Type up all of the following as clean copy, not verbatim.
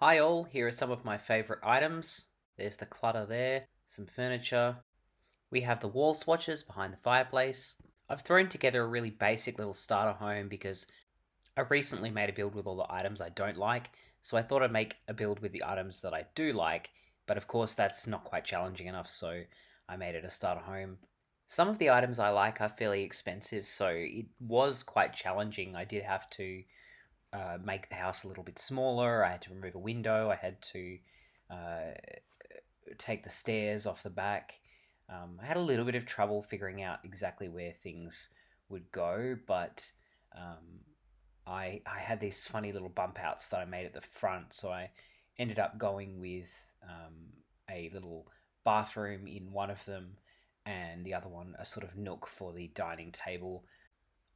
Hi all, here are some of my favourite items. There's the clutter there, some furniture. We have the wall swatches behind the fireplace. I've thrown together a really basic little starter home because I recently made a build with all the items I don't like, so I thought I'd make a build with the items that I do like, but of course that's not quite challenging enough, so I made it a starter home. Some of the items I like are fairly expensive, so it was quite challenging. I did have to make the house a little bit smaller. I had to remove a window. I had to uh, take the stairs off the back. I had a little bit of trouble figuring out exactly where things would go, but um, I had these funny little bump outs that I made at the front, so I ended up going with a little bathroom in one of them, and the other one a sort of nook for the dining table.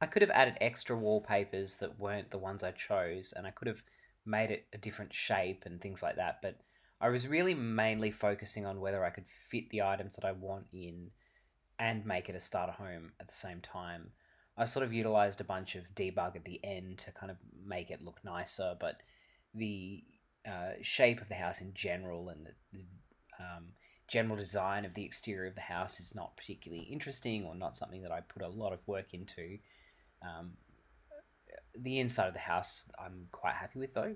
I could have added extra wallpapers that weren't the ones I chose, and I could have made it a different shape and things like that, but I was really mainly focusing on whether I could fit the items that I want in and make it a starter home at the same time. I sort of utilized a bunch of debug at the end to kind of make it look nicer, but the shape of the house in general and the general design of the exterior of the house is not particularly interesting or not something that I put a lot of work into. Um, the inside of the house, I'm quite happy with though.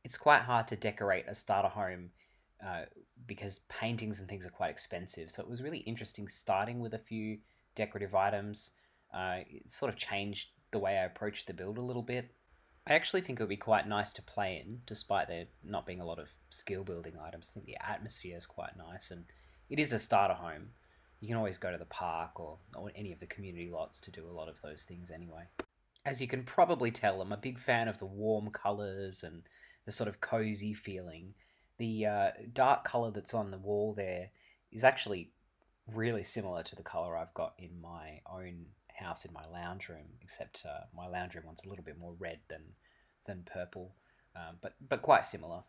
It's quite hard to decorate a starter home uh, because paintings and things are quite expensive. So it was really interesting starting with a few decorative items. It sort of changed the way I approached the build a little bit. I actually think it would be quite nice to play in, despite there not being a lot of skill building items. I think the atmosphere is quite nice, and it is a starter home. You can always go to the park or any of the community lots to do a lot of those things anyway. As you can probably tell, I'm a big fan of the warm colours and the sort of cozy feeling. The dark colour that's on the wall there is actually really similar to the colour I've got in my own house in my lounge room, except my lounge room one's a little bit more red than purple, but quite similar.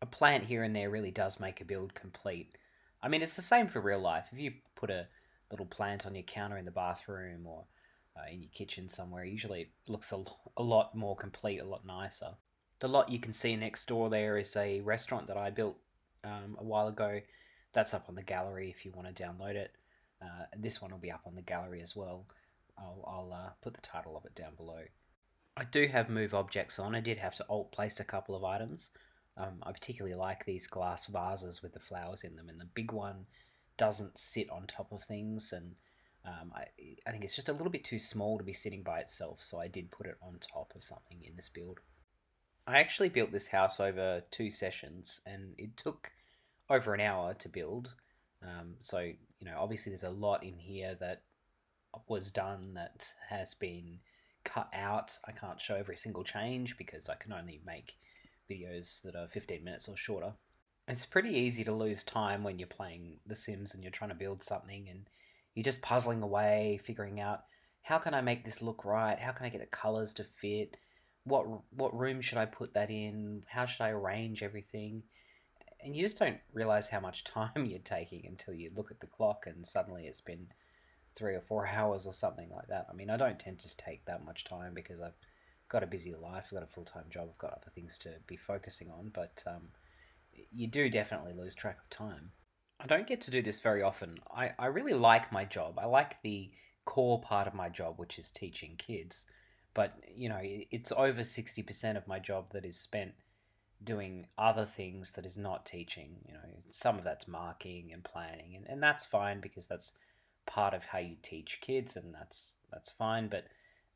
A plant here and there really does make a build complete. I mean, it's the same for real life. If you put a little plant on your counter in the bathroom or in your kitchen somewhere, usually it looks a lot more complete, a lot nicer. The lot you can see next door there is a restaurant that I built a while ago. That's up on the gallery if you want to download it. This one will be up on the gallery as well. I'll put the title of it down below. I do have move objects on. I did have to alt place a couple of items. I particularly like these glass vases with the flowers in them, and the big one doesn't sit on top of things, and I think it's just a little bit too small to be sitting by itself, so I did put it on top of something in this build. I actually built this house over 2 sessions, and it took over an hour to build. Obviously, there's a lot in here that was done that has been cut out. I can't show every single change because I can only make videos that are 15 minutes or shorter. It's pretty easy to lose time when you're playing The Sims and you're trying to build something and you're just puzzling away, figuring out how can I make this look right? How can I get the colors to fit? What room should I put that in? How should I arrange everything? And you just don't realize how much time you're taking until you look at the clock and suddenly it's been 3 or 4 hours or something like that. I mean, I don't tend to take that much time because I've got a busy life, I've got a full time job, I've got other things to be focusing on, but you do definitely lose track of time. I don't get to do this very often. I really like my job. I like the core part of my job, which is teaching kids. But, it's over 60% of my job that is spent doing other things that is not teaching. Some of that's marking and planning, and that's fine because that's part of how you teach kids, and that's fine. But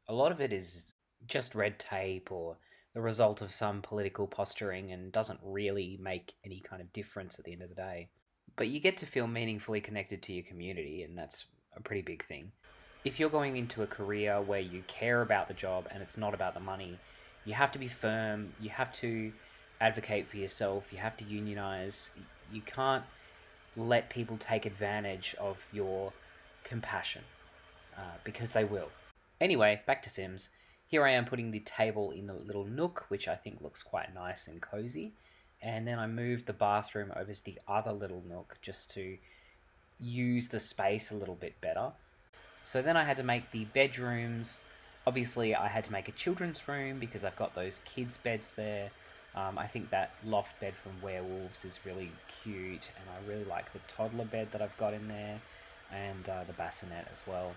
a lot of it is just red tape or the result of some political posturing and doesn't really make any kind of difference at the end of the day. But you get to feel meaningfully connected to your community, and that's a pretty big thing. If you're going into a career where you care about the job and it's not about the money, you have to be firm, you have to advocate for yourself, you have to unionize. You can't let people take advantage of your compassion because they will. Anyway, back to Sims. Here I am putting the table in a little nook, which I think looks quite nice and cozy. And then I moved the bathroom over to the other little nook just to use the space a little bit better. So then I had to make the bedrooms. Obviously, I had to make a children's room because I've got those kids' beds there. I think that loft bed from Werewolves is really cute, and I really like the toddler bed that I've got in there, and the bassinet as well.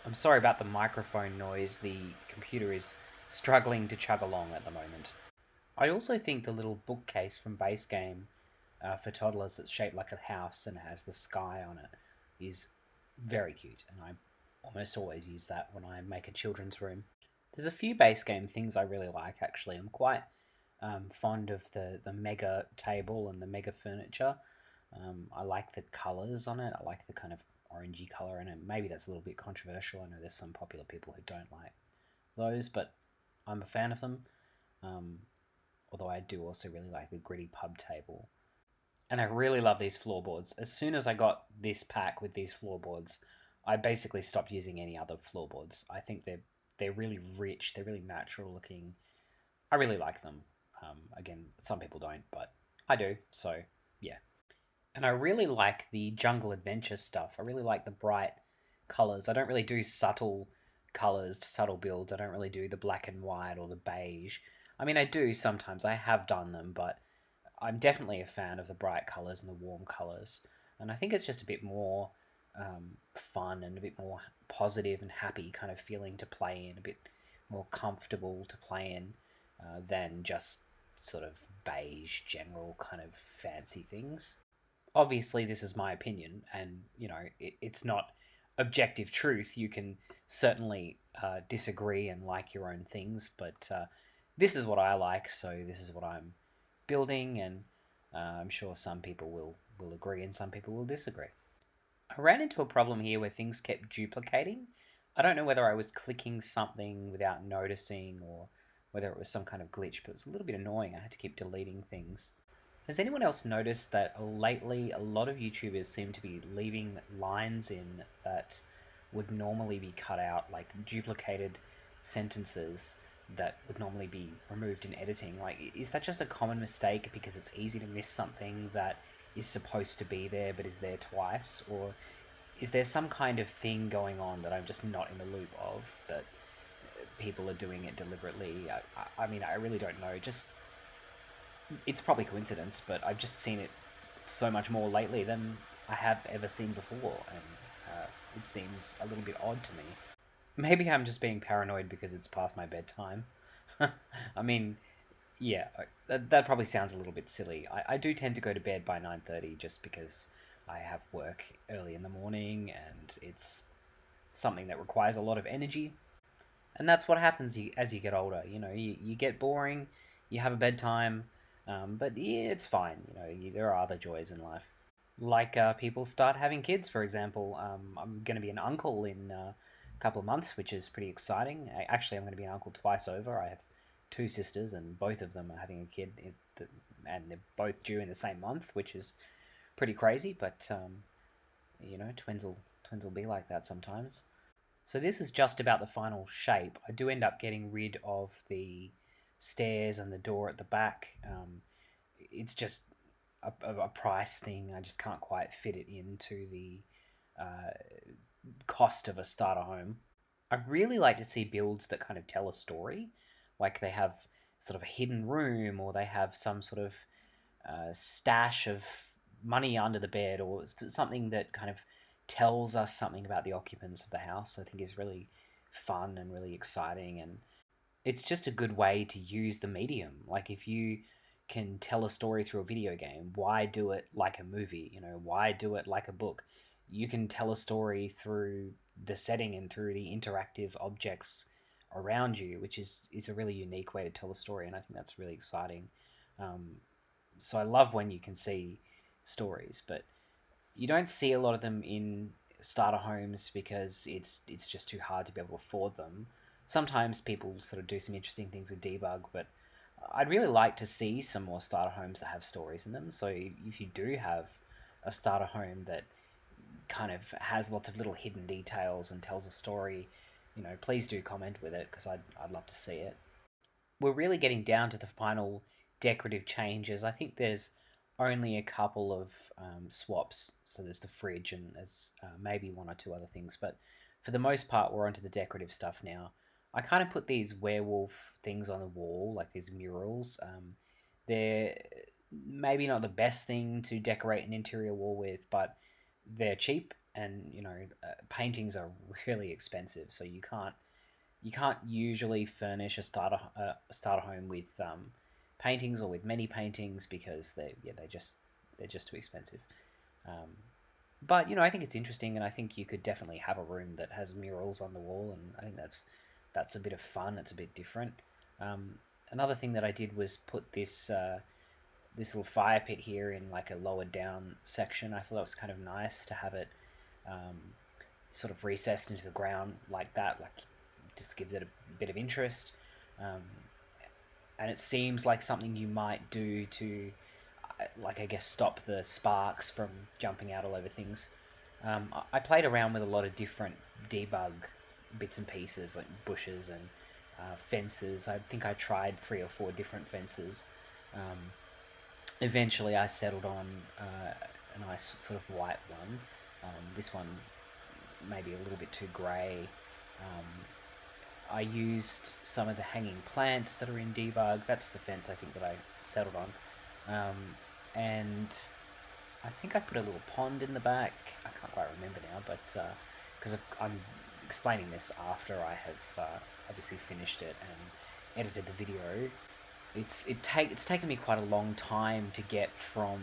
I'm sorry about the microphone noise, the computer is struggling to chug along at the moment. I also think the little bookcase from Base Game for toddlers that's shaped like a house and has the sky on it is very cute, and I almost always use that when I make a children's room. There's a few base game things I really like actually. I'm quite fond of the mega table and the mega furniture. I like the colours on it. I like the kind of orangey colour in it. Maybe that's a little bit controversial. I know there's some popular people who don't like those, but I'm a fan of them. Um, Although I do also really like the gritty pub table. And I really love these floorboards. As soon as I got this pack with these floorboards, I basically stopped using any other floorboards. I think they're really rich. They're really natural looking. I really like them. Again, some people don't, but I do. So yeah, and I really like the jungle adventure stuff. I really like the bright colors. I don't really do subtle colors, subtle builds. I don't really do the black and white or the beige. I mean, I do sometimes. I have done them, but I'm definitely a fan of the bright colors and the warm colors. And I think it's just a bit more fun and a bit more positive and happy kind of feeling to play in, a bit more comfortable to play in than just sort of beige, general kind of fancy things. Obviously, this is my opinion, and it's not objective truth. You can certainly disagree and like your own things, but this is what I like, so this is what I'm building, and I'm sure some people will agree and some people will disagree. I ran into a problem here where things kept duplicating. I don't know whether I was clicking something without noticing or whether it was some kind of glitch, but it was a little bit annoying. I had to keep deleting things. Has anyone else noticed that lately a lot of YouTubers seem to be leaving lines in that would normally be cut out, like duplicated sentences that would normally be removed in editing? Like, is that just a common mistake because it's easy to miss something that is supposed to be there but is there twice? Or is there some kind of thing going on that I'm just not in the loop of that people are doing it deliberately? I mean, I really don't know. Just it's probably coincidence, but I've just seen it so much more lately than I have ever seen before, and it seems a little bit odd to me. Maybe I'm just being paranoid because it's past my bedtime. I mean, yeah, that probably sounds a little bit silly. I do tend to go to bed by 9:30 just because I have work early in the morning, and it's something that requires a lot of energy. And that's what happens as you get older. You get boring, you have a bedtime, but yeah, it's fine. There are other joys in life. Like people start having kids, for example. I'm going to be an uncle in a couple of months, which is pretty exciting. Actually, I'm going to be an uncle twice over. I have two sisters, and both of them are having a kid, and they're both due in the same month, which is pretty crazy. But twins will be like that sometimes. So this is just about the final shape. I do end up getting rid of the stairs and the door at the back. It's just a price thing. I just can't quite fit it into the uh, cost of a starter home. I really like to see builds that kind of tell a story, like they have sort of a hidden room or they have some sort of stash of money under the bed or something that kind of tells us something about the occupants of the house. I think is really fun and really exciting, and it's just a good way to use the medium. Like if you can tell a story through a video game, why do it like a movie? Why do it like a book? You can tell a story through the setting and through the interactive objects around you, which is a really unique way to tell a story, and I think that's really exciting. Um, so I love when you can see stories, but you don't see a lot of them in starter homes because it's just too hard to be able to afford them. Sometimes people sort of do some interesting things with debug, but I'd really like to see some more starter homes that have stories in them. So if you do have a starter home that kind of has lots of little hidden details and tells a story, please do comment with it because I'd love to see it. We're really getting down to the final decorative changes. I think there's only a couple of swaps. So there's the fridge and there's maybe one or two other things. But for the most part, we're onto the decorative stuff now. I kind of put these werewolf things on the wall, like these murals. They're maybe not the best thing to decorate an interior wall with, but they're cheap, and paintings are really expensive, so you can't usually furnish a starter home with paintings or with many paintings because they're just too expensive. Um, but I think it's interesting, and I think you could definitely have a room that has murals on the wall, and I think that's a bit of fun. It's a bit different. Um, Another thing that I did was put this little fire pit here in like a lower down section. I thought that was kind of nice to have it um, sort of recessed into the ground like that. Like, just gives it a bit of interest. Um, and it seems like something you might do to, like, I guess, stop the sparks from jumping out all over things. I played around with a lot of different debug bits and pieces, like bushes and fences. I think I tried 3 or 4 different fences. Um, Eventually, I settled on a nice sort of white one. This one maybe a little bit too grey. Um, I used some of the hanging plants that are in debug. That's the fence I think that I settled on. And I think I put a little pond in the back. I can't quite remember now, but because I'm explaining this after I have obviously finished it and edited the video. It's taken me quite a long time to get from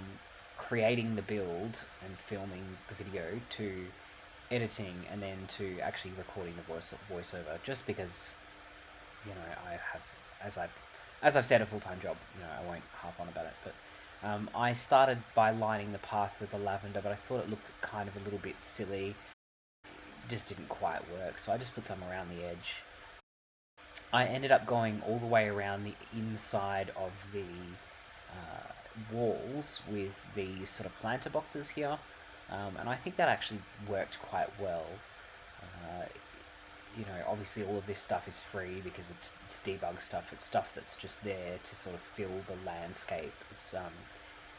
creating the build and filming the video to editing and then to actually recording the voiceover. Just because I have, as I've said, a full time job. I won't harp on about it, but I started by lining the path with the lavender, but I thought it looked kind of a little bit silly. It just didn't quite work, so I just put some around the edge. I ended up going all the way around the inside of the walls with the sort of planter boxes here, and I think that actually worked quite well. Uh, Obviously all of this stuff is free because it's debug stuff. It's stuff that's just there to sort of fill the landscape. It's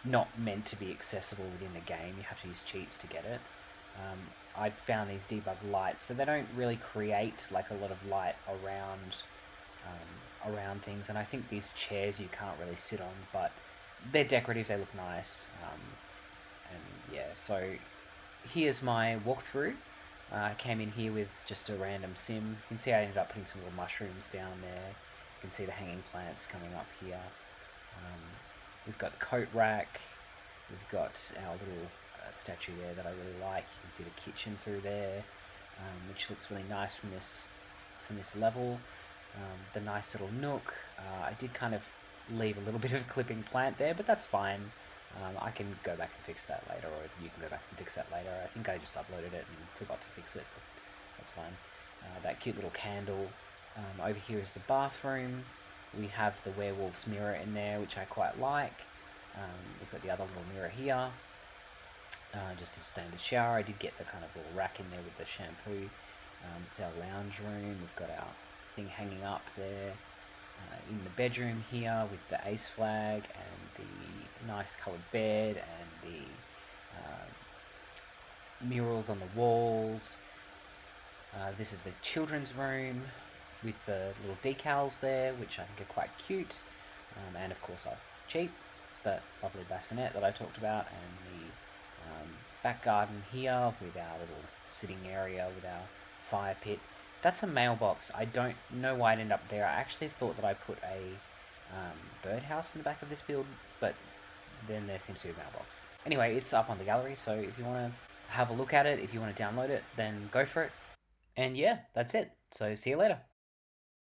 not meant to be accessible within the game. You have to use cheats to get it. Um, I found these debug lights, so they don't really create like a lot of light around things. And I think these chairs you can't really sit on, but they're decorative. They look nice. And yeah, so here's my walkthrough. I came in here with just a random sim. You can see I ended up putting some little mushrooms down there. You can see the hanging plants coming up here. We've got the coat rack. We've got our little statue there that I really like. You can see the kitchen through there, which looks really nice from this level. The nice little nook. I did kind of leave a little bit of a clipping plant there, but that's fine. I can go back and fix that later, or you can go back and fix that later. I think I just uploaded it and forgot to fix it, but that's fine. That cute little candle. Over here is the bathroom. We have the werewolf's mirror in there, which I quite like. We've got the other little mirror here. Just a standard shower. I did get the kind of little rack in there with the shampoo. It's our lounge room. We've got our thing hanging up there. In the bedroom here with the ace flag and the nice coloured bed and the murals on the walls. This is the children's room with the little decals there, which I think are quite cute, and of course are cheap. It's that lovely bassinet that I talked about, and the back garden here with our little sitting area with our fire pit. That's a mailbox. I don't know why it ended up there. I actually thought that I put a birdhouse in the back of this build, but then there seems to be a mailbox. Anyway, it's up on the gallery, so if you want to have a look at it, if you want to download it, then go for it. And yeah, that's it. So see you later.